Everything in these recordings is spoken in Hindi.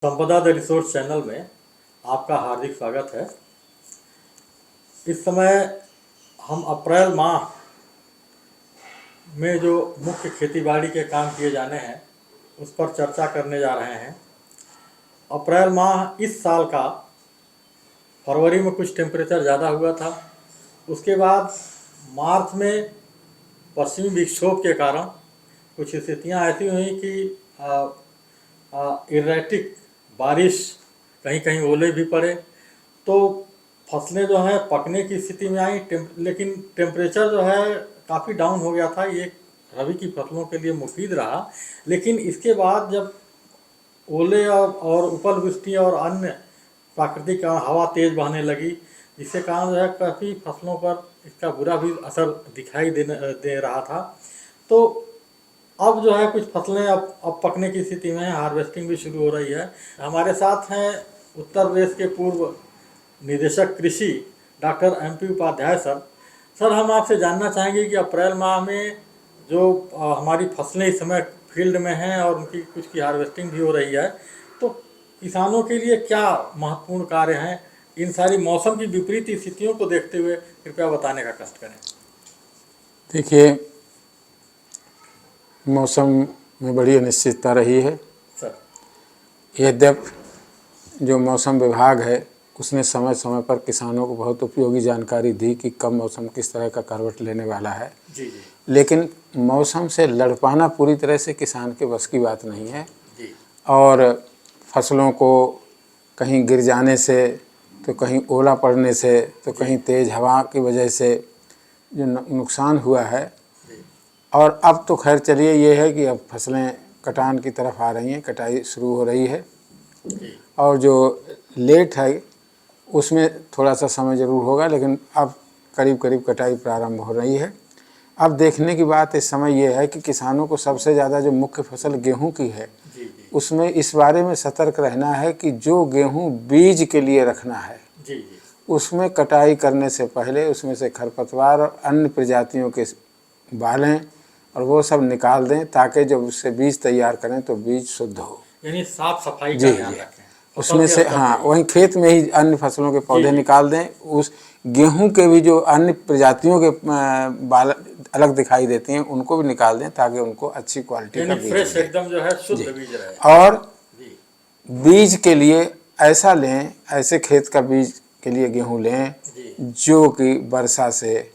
संपदा द रिसोर्स चैनल में आपका हार्दिक स्वागत है। इस समय हम अप्रैल माह में जो मुख्य खेतीबाड़ी के काम किए जाने हैं उस पर चर्चा करने जा रहे हैं। अप्रैल माह इस साल का फरवरी में कुछ टेम्परेचर ज़्यादा हुआ था, उसके बाद मार्च में पश्चिमी विक्षोभ के कारण कुछ स्थितियाँ ऐसी हुई कि इरेटिक बारिश, कहीं कहीं ओले भी पड़े, तो फसलें जो हैं पकने की स्थिति में आई। लेकिन टेम्परेचर जो है काफ़ी डाउन हो गया था। ये रबी की फसलों के लिए मुफीद रहा। लेकिन इसके बाद जब ओले और उपल वृष्टि और अन्य प्राकृतिक हवा तेज़ बहने लगी, जिसके कारण जो है काफ़ी फसलों पर इसका बुरा भी असर दिखाई दे रहा था। तो अब जो है कुछ फसलें अब पकने की स्थिति में, हार्वेस्टिंग भी शुरू हो रही है। हमारे साथ हैं उत्तर प्रदेश के पूर्व निदेशक कृषि doctor MP Upadhyay sir. Sir, हम आपसे जानना चाहेंगे कि अप्रैल माह में जो हमारी फसलें इस समय फील्ड में हैं और उनकी कुछ की हार्वेस्टिंग भी हो रही है, तो किसानों के लिए क्या महत्वपूर्ण कार्य हैं? इन सारी मौसम की विपरीत स्थितियों को देखते हुए कृपया बताने का कष्ट करें। देखिए, मौसम में बड़ी अनिश्चितता रही है सर। यद्यपि जो मौसम विभाग है उसने समय समय पर किसानों को बहुत उपयोगी जानकारी दी कि कब मौसम किस तरह का करवट लेने वाला है। जी। लेकिन मौसम से लड़ पाना पूरी तरह से किसान के बस की बात नहीं है। जी। और फसलों को कहीं गिर जाने से, तो कहीं ओला पड़ने से, तो कहीं तेज़ हवा की वजह से जो नुकसान हुआ है। और अब तो खैर चलिए ये है कि अब फसलें कटान की तरफ आ रही हैं, कटाई शुरू हो रही है। और जो लेट है उसमें थोड़ा सा समय ज़रूर होगा, लेकिन अब करीब करीब कटाई प्रारंभ हो रही है। अब देखने की बात इस समय ये है कि किसानों को सबसे ज़्यादा जो मुख्य फसल गेहूं की है, उसमें इस बारे में सतर्क रहना है कि जो गेहूं बीज के लिए रखना है, उसमें कटाई करने से पहले उसमें से खरपतवार और अन्य प्रजातियों के बालें और वो सब निकाल दें, ताकि जब उससे बीज तैयार करें तो बीज शुद्ध हो। यानी साफ सफाई का जी ध्यान जी, रखें। उसमें से हाँ, वहीं खेत में ही अन्य फसलों के पौधे निकाल दें। उस गेहूं के भी जो अन्य प्रजातियों के बाल अलग दिखाई देते हैं उनको भी निकाल दें, ताकि उनको अच्छी क्वालिटी का बीज फ्रेश मिले। एकदम जो है शुद्ध बीज रहे। और बीज के लिए ऐसा लें, ऐसे खेत का बीज के लिए गेहूं लें जो कि वर्षा से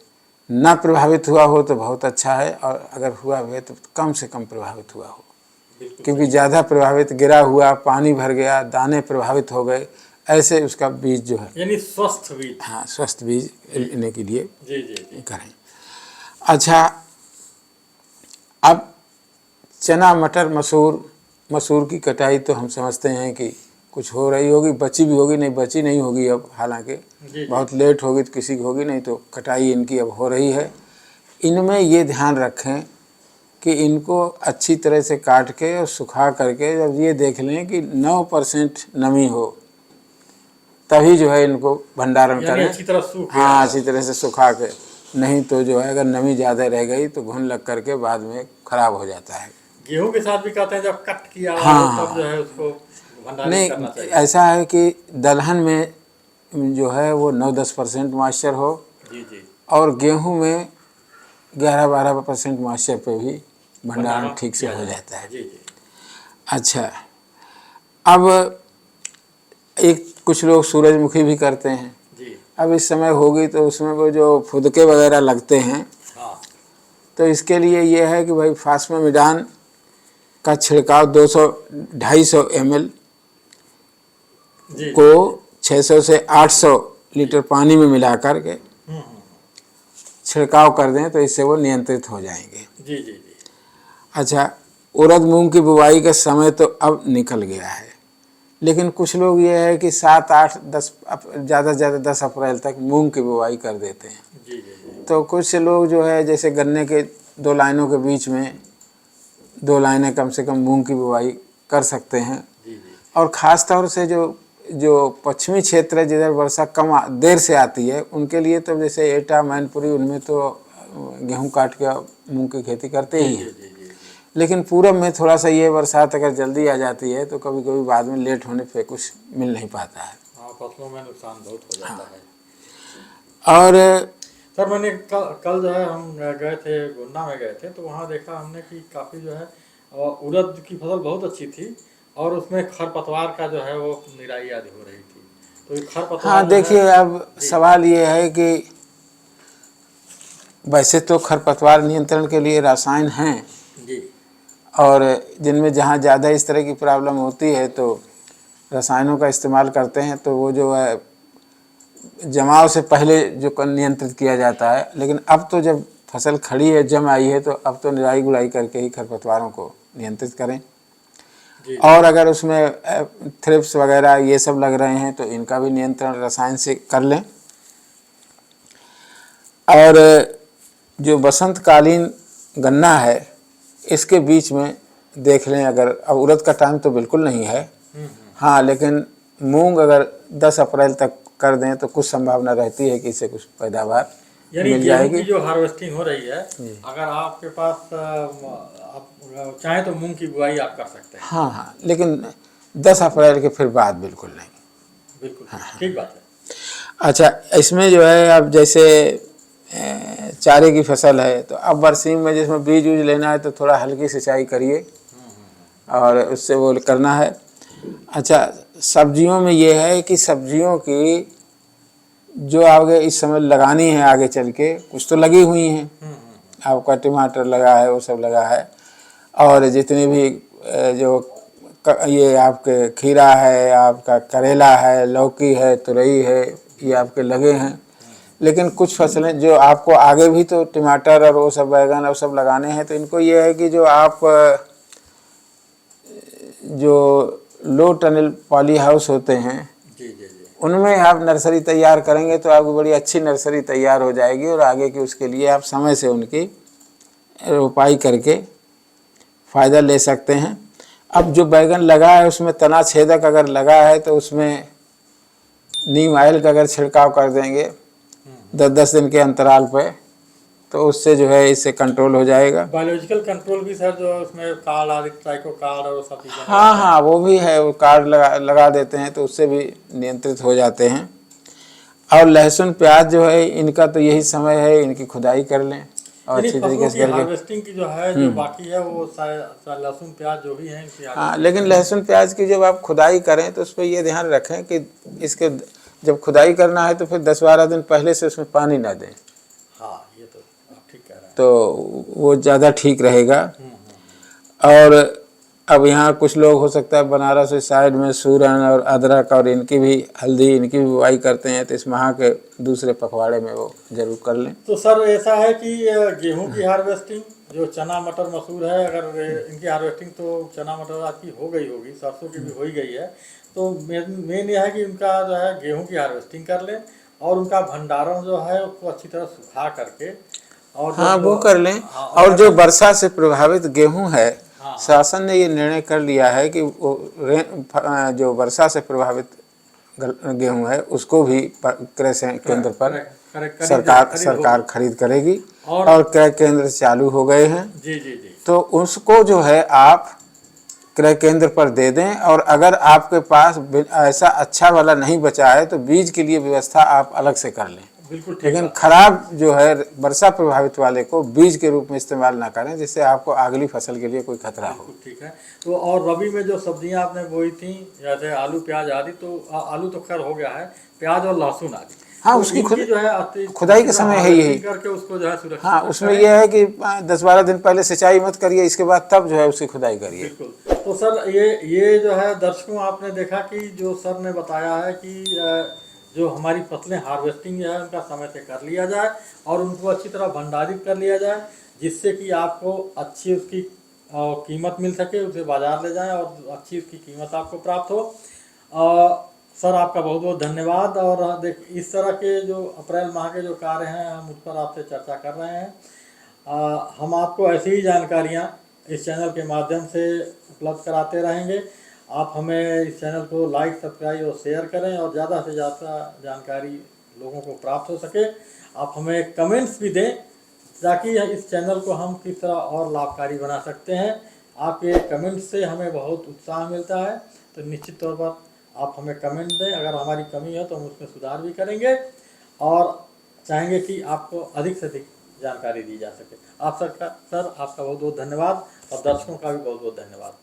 न प्रभावित हुआ हो तो बहुत अच्छा है, और अगर हुआ हुआ तो कम से कम प्रभावित हुआ हो। क्योंकि ज़्यादा प्रभावित, गिरा हुआ, पानी भर गया, दाने प्रभावित हो गए, ऐसे उसका बीज जो है, यानी स्वस्थ बीज, हाँ, स्वस्थ बीज लेने के लिए जी करें। अच्छा, अब चना, मटर, मसूर की कटाई तो हम समझते हैं कि कुछ हो रही होगी, बची भी होगी, नहीं बची नहीं होगी अब, हालांकि बहुत लेट होगी तो किसी की होगी, नहीं तो कटाई इनकी अब हो रही है। इनमें ये ध्यान रखें कि इनको अच्छी तरह से काट के और सुखा करके जब ये देख लें कि 9% नमी हो, तभी जो है इनको भंडारण करें। अच्छी तरह सूख, हाँ, अच्छी तरह से सुखा के, नहीं तो जो है अगर नमी ज़्यादा रह गई तो घुन लग करके बाद में खराब हो जाता है। गेहूं के साथ भी कहते हैं जब कट किया हाँ, तब जो है उसको भंडारित नहीं, करना चाहिए। ऐसा है कि दलहन में जो है वो 9-10% मॉइस्चर हो, जी। और गेहूं में 11-12% मॉइस्चर पे भी भंडारण ठीक से हो जाता है। जी। अच्छा, अब कुछ लोग सूरजमुखी भी करते हैं। अब इस समय होगी तो उसमें वो जो फुदके वगैरह लगते हैं, तो इसके लिए ये है कि भाई फास्फोमिडान का छिड़काव 200-250 ml को 600 से 800 लीटर पानी में मिला करके छिड़काव कर दें, तो इससे वो नियंत्रित हो जाएंगे। जी। अच्छा, उड़द मूंग की बुवाई का समय तो अब निकल गया है, लेकिन कुछ लोग ये है कि 7, 8, 10, ज़्यादा से ज़्यादा 10 अप्रैल तक मूंग की बुवाई कर देते हैं। जी। तो कुछ लोग जो है जैसे गन्ने के 2 लाइनों के बीच में 2 लाइनें कम से कम मूंग की बुवाई कर सकते हैं। और ख़ास तौर से जो पश्चिमी क्षेत्र है जिधर वर्षा कम देर से आती है, उनके लिए तो जैसे एटा, मैनपुरी, उनमें तो गेहूं काट के मूंग की खेती करते ही हैं। लेकिन पूरब में थोड़ा सा ये बरसात अगर जल्दी आ जाती है तो कभी कभी बाद में लेट होने पे कुछ मिल नहीं पाता है। हाँ, फसलों में नुकसान बहुत हो जाता है। और सर मैंने कल जो है हम गए थे, गोंडा में गए थे, तो वहाँ देखा हमने कि काफ़ी जो है उड़द की फसल बहुत अच्छी थी और उसमें खरपतवार का जो है वो निराई आदि हो रही थी। तो ये खरपतवार हाँ जो है, देखिए, अब सवाल ये है कि वैसे तो खरपतवार नियंत्रण के लिए रसायन हैं जी और जिनमें जहाँ ज़्यादा इस तरह की प्रॉब्लम होती है तो रसायनों का इस्तेमाल करते हैं, तो वो जो है जमाव से पहले जो नियंत्रित किया जाता है। लेकिन अब तो जब फसल खड़ी है, जम आई है, तो अब तो निराई गुड़ाई करके ही खरपतवारों को नियंत्रित करें। जी और अगर उसमें थ्रिप्स वगैरह ये सब लग रहे हैं तो इनका भी नियंत्रण रसायन से कर लें। और जो बसंतकालीन गन्ना है इसके बीच में देख लें, अगर अब उड़द का टाइम तो बिल्कुल नहीं है, हाँ, लेकिन मूंग अगर 10 अप्रैल तक कर दें तो कुछ संभावना रहती है कि इससे कुछ पैदावार यानी मिल गेहूं जाएगी। की जो हार्वेस्टिंग हो रही है, अगर आपके पास आप चाहें तो मूंग की बुआई आप कर सकते हैं। हाँ हाँ, लेकिन 10 अप्रैल के फिर बाद बिल्कुल नहीं। बिल्कुल ठीक बात है। अच्छा, इसमें जो है अब जैसे चारे की फसल है तो अब बरसीम में जिसमें बीज उज लेना है तो थोड़ा हल्की सिंचाई करिए और उससे वो करना है। अच्छा, सब्जियों में ये है कि सब्जियों की जो आगे इस समय लगानी है, आगे चल के कुछ तो लगी हुई हैं, आपका टमाटर लगा है, वो सब लगा है, और जितने भी जो ये आपके खीरा है, आपका करेला है, लौकी है, तुरई है, ये आपके लगे हैं। लेकिन कुछ फसलें जो आपको आगे भी तो टमाटर और वो सब बैगन और सब लगाने हैं, तो इनको ये है कि जो आप जो लो टनल पॉली हाउस होते हैं जी जी जी उनमें आप नर्सरी तैयार करेंगे तो आपको बड़ी अच्छी नर्सरी तैयार हो जाएगी और आगे की उसके लिए आप समय से उनकी रोपाई करके फ़ायदा ले सकते हैं। अब जो बैगन लगा है उसमें तना छेदक अगर लगा है तो उसमें नीम ऑयल का अगर छिड़काव कर देंगे 10-10 दिन के अंतराल पे तो उससे जो है इससे कंट्रोल हो जाएगा। बायोलॉजिकल कंट्रोल भी सर जो उसमें कार्ड आदि ट्राइको कार्ड और वो सब चीज़ें हाँ हाँ, वो भी है, वो कार्ड लगा देते हैं तो उससे भी नियंत्रित हो जाते हैं। और लहसुन प्याज जो है इनका तो यही समय है, इनकी खुदाई कर लें और अच्छी तरीके से करके। हार्वेस्टिंग की जो है जो बाकी है वो लहसुन प्याज जो भी है इनकी हाँ, लेकिन लहसुन प्याज की जब आप खुदाई करें तो उस पर यह ध्यान रखें कि इसके जब खुदाई करना है तो फिर 10-12 दिन पहले से उसमें पानी ना दें। हाँ, ये तो आप ठीक कह रहे हैं। तो वो ज़्यादा ठीक रहेगा। और अब यहाँ कुछ लोग हो सकता है बनारस इस साइड में सूरन और अदरक और इनकी भी हल्दी इनकी भी बुआई करते हैं, तो इस माह के दूसरे पखवाड़े में वो जरूर कर लें। तो सर ऐसा है कि गेहूं की हार्वेस्टिंग, जो चना मटर मसूर है, अगर इनकी हार्वेस्टिंग तो चना मटर आपकी हो गई होगी, सरसों की भी हो ही गई है, तो मेन यह है कि उनका जो है गेहूं की हार्वेस्टिंग कर लें और उनका भंडारण जो है उसको अच्छी तरह सुखा करके और हाँ, वो कर लें। और जो वर्षा से प्रभावित गेहूं है, शासन ने ये निर्णय कर लिया है कि वो जो वर्षा से प्रभावित गेहूं है उसको भी क्रय केंद्र पर सरकार खरीद करेगी और क्रय केंद्र चालू हो गए हैं। जी जी जी। तो उसको जो है आप क्रय केंद्र पर दे दें, और अगर आपके पास ऐसा अच्छा वाला नहीं बचा है तो बीज के लिए व्यवस्था आप अलग से कर लें। बिल्कुल ठीक। लेकिन खराब जो है वर्षा प्रभावित वाले को बीज के रूप में इस्तेमाल ना करें, जिससे आपको अगली फसल के लिए कोई खतरा हो। ठीक है। तो और रबी में जो सब्जियां आपने बोई थी जैसे आलू प्याज आदि, तो आलू तो खैर हो गया है, प्याज और लहसुन आदि, हाँ, तो उसकी जो है खुदाई का समय है यही करके उसको जो है सुरक्षित। हाँ, उसमें यह है कि 10-12 दिन पहले सिंचाई मत करिए, इसके बाद तब जो है उसकी खुदाई करिए। बिल्कुल। तो सर ये जो है दर्शकों आपने देखा कि जो सर ने बताया है कि जो हमारी फसलें हार्वेस्टिंग है उनका समय से कर लिया जाए और उनको अच्छी तरह भंडारित कर लिया जाए, जिससे कि आपको अच्छी उसकी कीमत मिल सके, उसे बाजार ले जाएं और अच्छी उसकी कीमत आपको प्राप्त हो। सर आपका बहुत बहुत धन्यवाद। और देख इस तरह के जो अप्रैल माह के जो कार्य हैं हम उस पर आपसे चर्चा कर रहे हैं। हम आपको ऐसी ही जानकारियाँ इस चैनल के माध्यम से उपलब्ध कराते रहेंगे। आप हमें इस चैनल को लाइक, सब्सक्राइब और शेयर करें और ज़्यादा से ज़्यादा जानकारी लोगों को प्राप्त हो सके। आप हमें कमेंट्स भी दें ताकि इस चैनल को हम किस तरह और लाभकारी बना सकते हैं। आपके कमेंट से हमें बहुत उत्साह मिलता है, तो निश्चित तौर पर आप हमें कमेंट दें। अगर हमारी कमी है तो हम उसमें सुधार भी करेंगे और चाहेंगे कि आपको अधिक से अधिक जानकारी दी जा सके। आप सर आपका बहुत बहुत धन्यवाद और दर्शकों का भी बहुत बहुत धन्यवाद।